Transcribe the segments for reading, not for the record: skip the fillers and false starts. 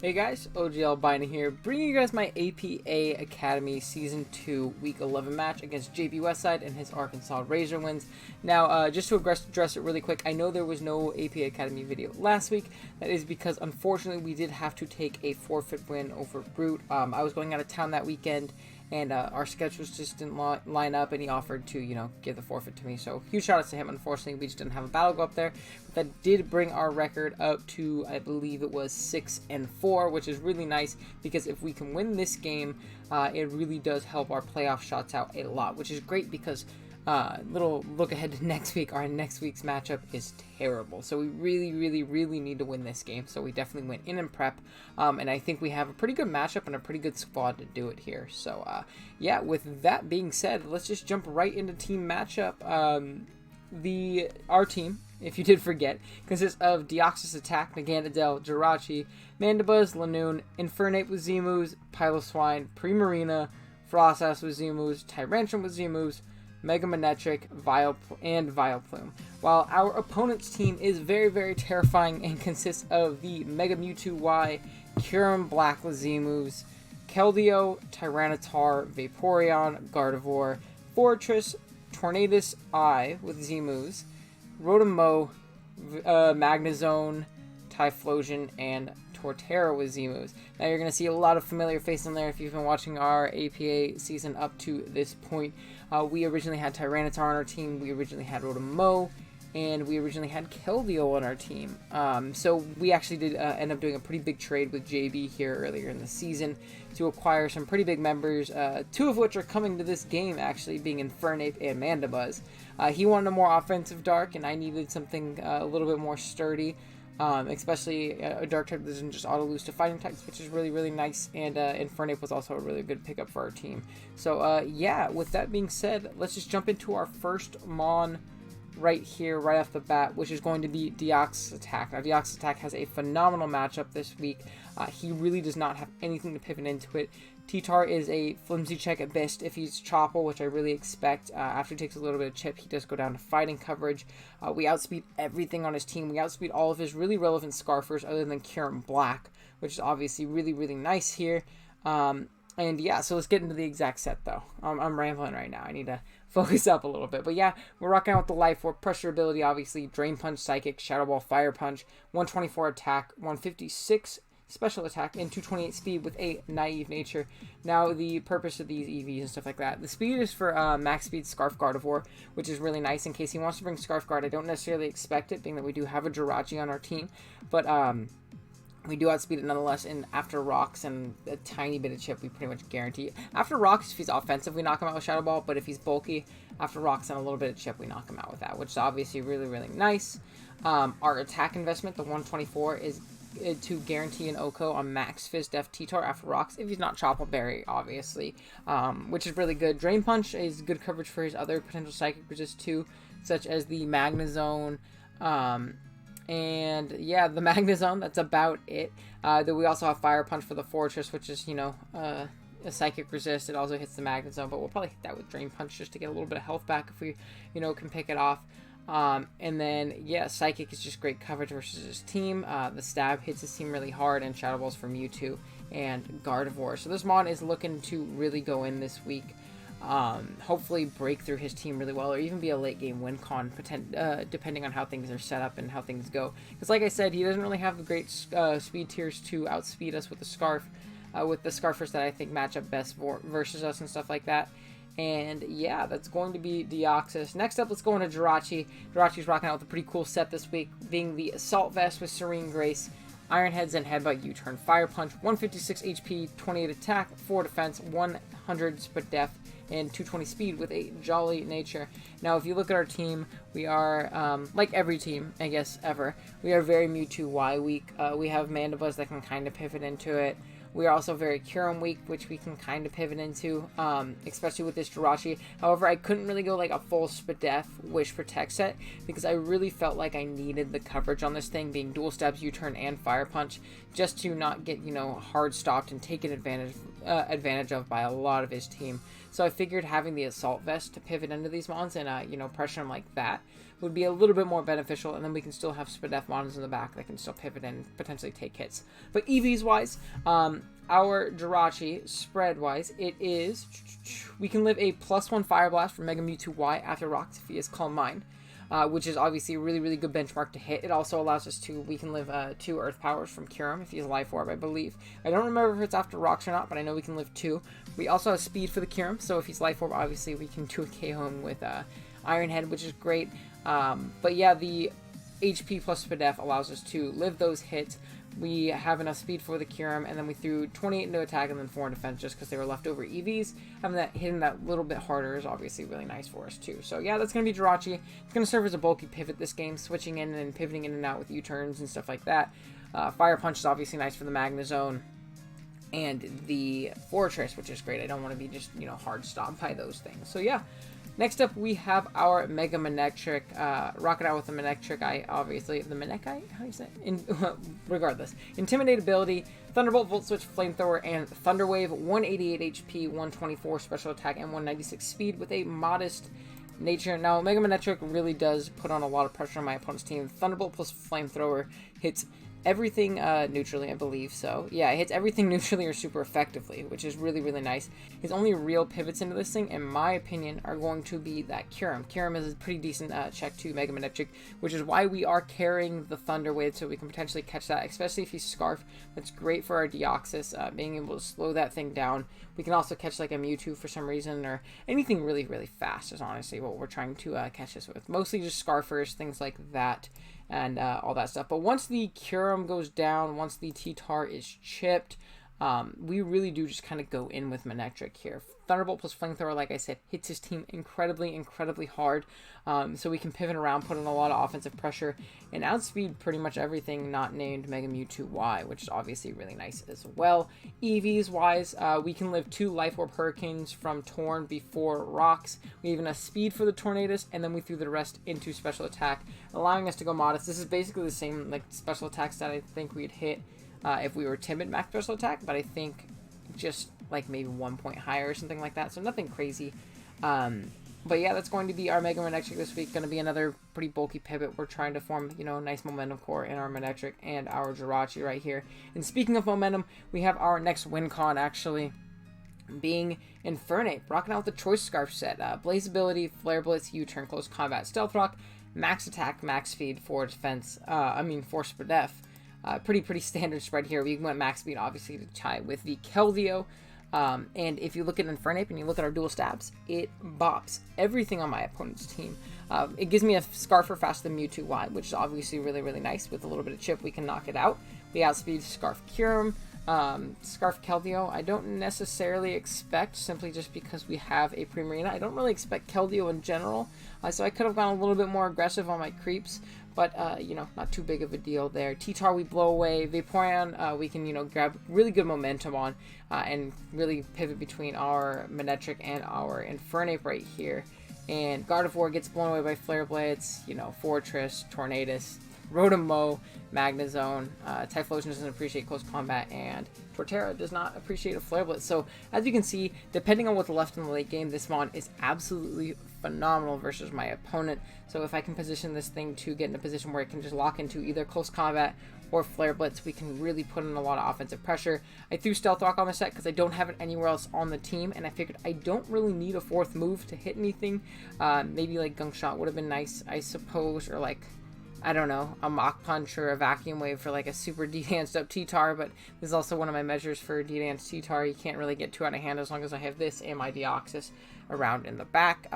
Hey guys, OGL Bina here, bringing you guys my APA Academy Season 2 Week 11 match against JB Westside and his Arkansas Razorwinds. Now, just to address it really quick, I know there was no APA Academy video last week. That is because, unfortunately, we did have to take a forfeit win over Brute. I was going out of town that weekend, and our schedules just didn't line up, and he offered to, give the forfeit to me. So, huge shout outs to him. Unfortunately, we just didn't have a battle go up there. But that did bring our record up to, I believe it was 6-4, which is really nice, because if we can win this game, it really does help our playoff shots out a lot, which is great because little look ahead to next week. Our next week's matchup is terrible, so we really need to win this game. So we definitely went in and prep, and I think we have a pretty good matchup and a pretty good squad to do it here. So yeah, with that being said, let's just jump right into team matchup. Our team, if you did forget, consists of Deoxys Attack, Megandadel, Jirachi, Mandibuzz, Lanoon, Infernape with Z-moves, Piloswine, Primarina, Frostas with Z-moves, Tyrantrum with Z-moves, Mega Manectric, and Vileplume. While our opponent's team is very terrifying and consists of the Mega Mewtwo Y, Kyurem Black with Z-moves, Keldeo, Tyranitar, Vaporeon, Gardevoir, Fortress, Tornadus I with Z-moves, Rotom-Mow, Magnezone, Typhlosion, and Torterra with Z-moves. Now you're going to see a lot of familiar faces in there if you've been watching our APA season up to this point. We originally had Tyranitar on our team, we originally had Rotom-Mow, and we originally had Keldeo on our team. So we actually did end up doing a pretty big trade with JB here earlier in the season to acquire some pretty big members, two of which are coming to this game actually, being Infernape and Mandibuzz. He wanted a more offensive Dark, and I needed something a little bit more sturdy. Especially a Dark type that doesn't just auto-lose to fighting types, which is really nice, and Infernape was also a really good pickup for our team. So yeah, with that being said, let's just jump into our first Mon right here, right off the bat, which is going to be Deoxys Attack. Now, Deoxys Attack has a phenomenal matchup this week. He really does not have anything to pivot into it. T-Tar is a flimsy check at best if he's Chople, which I really expect. After he takes a little bit of chip, he does go down to fighting coverage. We outspeed everything on his team. We outspeed all of his really relevant Scarfers other than Kyurem Black, which is obviously really nice here. And yeah, so let's get into the exact set, though. I'm rambling right now. I need to focus up a little bit. But yeah, we're rocking out with the Life Orb, Pressure ability, obviously, Drain Punch, Psychic, Shadow Ball, Fire Punch, 124 attack, 156 special attack, and 228 speed with a naive nature. Now, the purpose of these EVs and stuff like that, the speed is for max speed Scarf Gardevoir, which is really nice in case he wants to bring Scarf Guard. I don't necessarily expect it, being that we do have a Jirachi on our team, but we do outspeed it nonetheless, and after rocks and a tiny bit of chip, we pretty much guarantee. After rocks, if he's offensive, we knock him out with Shadow Ball, but if he's bulky, after rocks and a little bit of chip, we knock him out with that, which is obviously really nice. Our attack investment, the 124, is to guarantee an OHKO on Max Fizz Def T-Tar after rocks, if he's not Chople Berry, obviously, which is really good. Drain Punch is good coverage for his other potential Psychic resist too, such as the Magnezone, and yeah, the Magnezone, that's about it. Then we also have Fire Punch for the Fortress, which is, a Psychic resist. It also hits the Magnezone, but we'll probably hit that with Drain Punch just to get a little bit of health back if we, can pick it off. And then, yeah, Psychic is just great coverage versus his team. The Stab hits his team really hard, and Shadow Ball's for Mewtwo and Gardevoir. So this Mon is looking to really go in this week. Hopefully break through his team really well, or even be a late game win con, depending on how things are set up and how things go. Because like I said, he doesn't really have the great speed tiers to outspeed us with the Scarf, with the Scarfers that I think match up best versus us and stuff like that. And yeah, that's going to be Deoxys. Next up, let's go into Jirachi. Jirachi's rocking out with a pretty cool set this week, being the Assault Vest with Serene Grace, Iron Heads, and Headbutt U-Turn. Fire Punch, 156 HP, 28 attack, 4 defense, 100 split def, and 220 speed with a Jolly nature. Now, if you look at our team, we are, like every team, I guess, ever, we are very Mewtwo Y weak. We have Mandibuzz that can kind of pivot into it. We are also very Kyurem weak, which we can kind of pivot into, especially with this Jirachi. However, I couldn't really go like a full Spadef Wish Protect set because I really felt like I needed the coverage on this thing, being Dual Stabs, U-Turn, and Fire Punch, just to not get, hard stopped and taken advantage of by a lot of his team. So I figured having the Assault Vest to pivot into these mons and, pressure him like that would be a little bit more beneficial, and then we can still have Spadef models in the back that can still pivot and potentially take hits. But EVs wise, our Jirachi, spread wise, it is, we can live a +1 Fire Blast from Mega Mewtwo Y after rocks if he is Calm Mind. Which is obviously a really, really good benchmark to hit. It also allows us to, we can live 2 Earth Powers from Kyurem if he's Life Orb, I believe. I don't remember if it's after rocks or not, but I know we can live 2. We also have speed for the Kyurem, so if he's Life Orb, obviously we can do a KO him with Iron Head, which is great. But yeah, the HP plus Spadef allows us to live those hits. We have enough speed for the Kyurem, and then we threw 28 into attack and then 4 in defense just because they were leftover EVs. Having that hitting that little bit harder is obviously really nice for us too. So yeah, that's going to be Jirachi. It's going to serve as a bulky pivot this game, switching in and pivoting in and out with U-turns and stuff like that. Fire Punch is obviously nice for the Magna Zone and the Fortress, which is great. I don't want to be just, you know, hard stopped by those things. So yeah. Next up, we have our Mega Manectric, rocking out with the Manectric Eye, obviously. The Manectric? How do you say it? Regardless. Intimidate ability, Thunderbolt, Volt Switch, Flamethrower, and Thunder Wave, 188 HP, 124 special attack, and 196 speed with a modest nature. Now, Mega Manectric really does put on a lot of pressure on my opponent's team. Thunderbolt plus Flamethrower hits everything neutrally, I believe. So yeah, it hits everything neutrally or super effectively, which is really, really nice. His only real pivots into this thing, in my opinion, are going to be that Kyurem. Kyurem is a pretty decent check to Mega Manectric, which is why we are carrying the Thunder Wave, so we can potentially catch that, especially if he's Scarf. That's great for our Deoxys, being able to slow that thing down. We can also catch like a Mewtwo for some reason, or anything really, really fast is honestly what we're trying to catch this with. Mostly just Scarfers, things like that, and all that stuff. But once the Kyurem goes down, once the T-Tar is chipped, we really do just kind of go in with Manectric here. Thunderbolt plus Flamethrower, like I said, hits his team incredibly, incredibly hard. So we can pivot around, put in a lot of offensive pressure, and outspeed pretty much everything not named Mega Mewtwo Y, which is obviously really nice as well. EVs wise, we can live 2 Life Orb Hurricanes from Torn before rocks. We have enough speed for the Tornadus, and then we threw the rest into special attack, allowing us to go modest. This is basically the same like special attack stat I think we'd hit if we were Timid max special attack, but I think just like maybe 1 point higher or something like that, so nothing crazy. But yeah, that's going to be our Mega Manectric this week. Going to be another pretty bulky pivot. We're trying to form, you know, a nice momentum core in our Manectric and our Jirachi right here. And speaking of momentum, we have our next win con actually being Infernape, rocking out with the Choice Scarf set. Blaze ability, Flare Blitz, U-turn, close combat, Stealth Rock, max attack, max speed for defense. For Spadef. Pretty standard spread here. We went max speed obviously to tie with the Keldeo. And if you look at Infernape and you look at our dual stabs, it bops everything on my opponent's team. It gives me a Scarfer faster than Mewtwo Y, which is obviously really, really nice. With a little bit of chip, we can knock it out. We outspeed Scarf Kyurem. Scarf Keldeo, I don't necessarily expect, simply just because we have a Primarina. I don't really expect Keldeo in general, so I could have gone a little bit more aggressive on my creeps, but, you know, not too big of a deal there. T-Tar we blow away. Vaporeon we can, you know, grab really good momentum on, and really pivot between our Manectric and our Infernape right here. And Gardevoir gets blown away by Flare Blades, you know, Fortress, Tornadus, Rotom-Mow, Magnezone, Typhlosion doesn't appreciate close combat, and Torterra does not appreciate a Flare Blitz. So, as you can see, depending on what's left in the late game, this mon is absolutely phenomenal versus my opponent. So if I can position this thing to get in a position where it can just lock into either close combat or Flare Blitz, we can really put in a lot of offensive pressure. I threw Stealth Rock on the set because I don't have it anywhere else on the team, and I figured I don't really need a 4th move to hit anything. Maybe like Gunk Shot would have been nice, I suppose, or like, I don't know, a Mach Punch or a Vacuum Wave for like a super D-danced up T-Tar, but this is also one of my measures for D-danced T-Tar. You can't really get too out of hand as long as I have this and my Deoxys around in the back.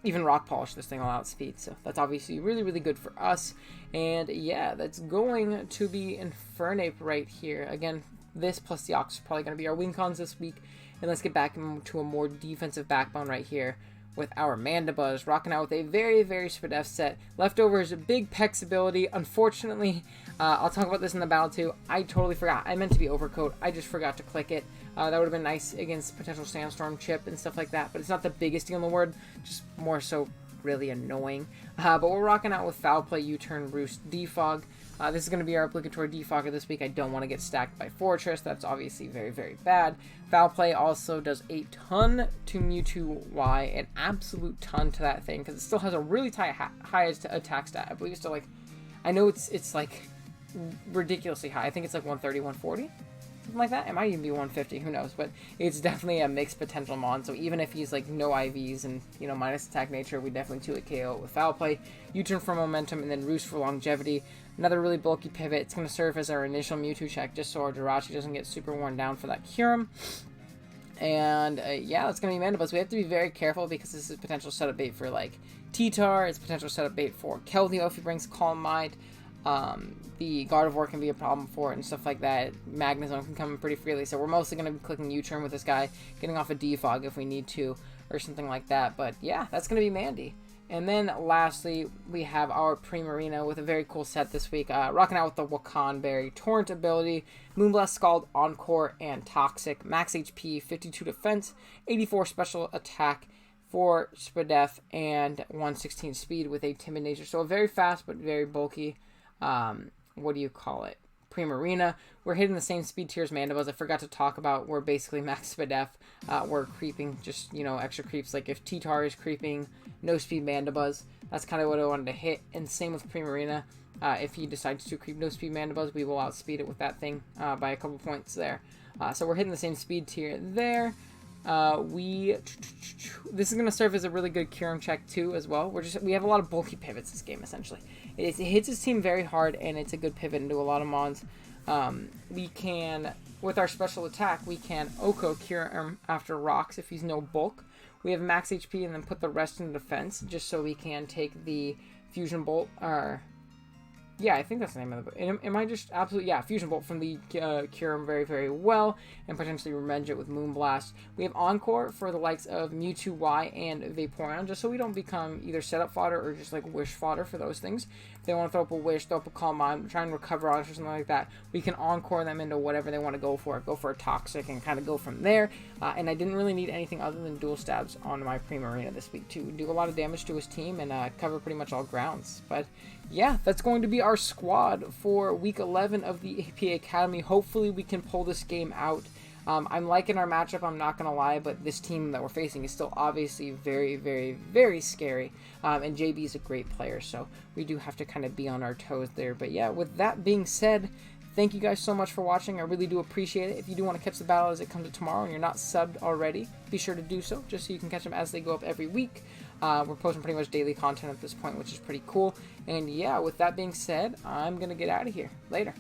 Even Rock Polish, this thing will outspeed, so that's obviously really, really good for us. And yeah, that's going to be Infernape right here. Again, this plus Deoxys is probably going to be our win cons this week. And let's get back into a more defensive backbone right here with our Mandibuzz, rocking out with a very, very Spadef set. Leftovers, big Pex ability. Unfortunately, I'll talk about this in the battle too. I totally forgot. I meant to be Overcoat. I just forgot to click it. That would have been nice against potential Sandstorm chip and stuff like that, but it's not the biggest deal in the world, just more so really annoying. But we're rocking out with Foul Play, U-turn, Roost, Defog. This is going to be our obligatory defogger this week. I don't want to get stacked by Fortress. That's obviously very, very bad. Foul Play also does a ton to Mewtwo Y, an absolute ton to that thing, because it still has a really high attack stat. I believe it's still like, I know it's like ridiculously high. I think it's like 130, 140. Something like that. It might even be 150, who knows, but it's definitely a mixed potential mon, so even if he's like no IVs and, you know, minus attack nature, we definitely 2-hit KO with Foul Play, U-turn for momentum, and then Roost for longevity. Another really bulky pivot. It's going to serve as our initial Mewtwo check just so our Jirachi doesn't get super worn down for that Kyurem. And yeah, it's going to be Mandibuzz. We have to be very careful because this is potential setup bait for like T-Tar, it's potential setup bait for Keldeo if he brings Calm Mind. The Gardevoir can be a problem for it and stuff like that. Magnezone can come in pretty freely, so we're mostly going to be clicking U-turn with this guy, getting off a defog if we need to, or something like that. But yeah, that's going to be Mandy. And then lastly, we have our Primarina with a very cool set this week, rocking out with the Wakan Berry, Torrent ability, Moonblast, Scald, Encore, and Toxic. Max HP, 52 defense, 84 special attack, 4 Spadef, and 116 speed with a timid nature. So a very fast but very bulky, what do you call it? Primarina. We're hitting the same speed tier as Mandibuzz. I forgot to talk about, we're basically max Spadef. We're creeping, just, you know, extra creeps. Like if T-Tar is creeping, no speed Mandibuzz. That's kind of what I wanted to hit. And same with Primarina. If he decides to creep no speed Mandibuzz, we will outspeed it with that thing by a couple points there. So we're hitting the same speed tier there. This is going to serve as a really good Kyurem check too as well. We have a lot of bulky pivots this game essentially. It hits his team very hard and it's a good pivot into a lot of mons. We can, with our special attack, we can Oko Kyurem after rocks if he's no bulk. We have max HP and then put the rest in defense just so we can take the Fusion Bolt, or yeah, I think that's the name of the book. Am I just absolutely... Yeah, Fusion Bolt from the Kyurem very, very well, and potentially revenge it with Moonblast. We have Encore for the likes of Mewtwo Y and Vaporeon, just so we don't become either setup fodder or just like wish fodder for those things. If they want to throw up a wish, throw up a Calm Mind, try and recover on us or something like that, we can Encore them into whatever they want to go for. Go for a Toxic and kind of go from there. And I didn't really need anything other than dual stabs on my Primarina this week to do a lot of damage to his team and cover pretty much all grounds. But yeah, that's going to be our squad for week 11 of the APA Academy. Hopefully we can pull this game out. I'm liking our matchup, I'm not going to lie, but this team that we're facing is still obviously very, very, very scary. And JB is a great player, so we do have to kind of be on our toes there. But yeah, with that being said, thank you guys so much for watching. I really do appreciate it. If you do want to catch the battle as it comes to tomorrow and you're not subbed already, be sure to do so, just so you can catch them as they go up every week. We're posting pretty much daily content at this point, which is pretty cool. And yeah, with that being said, I'm going to get out of here. Later.